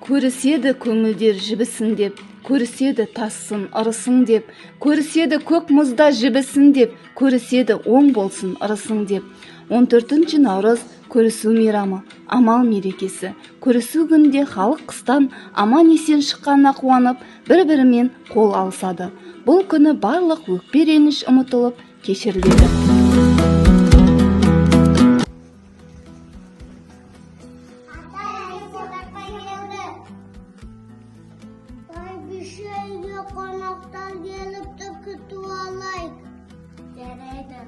Көріседі көңілдер жібісін деп, көріседі тассын ырысын деп, көріседі көк мұзда жібісін деп, көріседі оң болсын ырысың деп. 14 наурыз көрісу мейрамы, амал мерекесі. Көрісу күнде халық қыстан аман есен шыққанына қуанып, бір-бірімен қол алысады. Бұл күні барлық өкпе реніш ұмытылып, кешіріледі. Konaktan gelip de kutu alayım. Dereydi.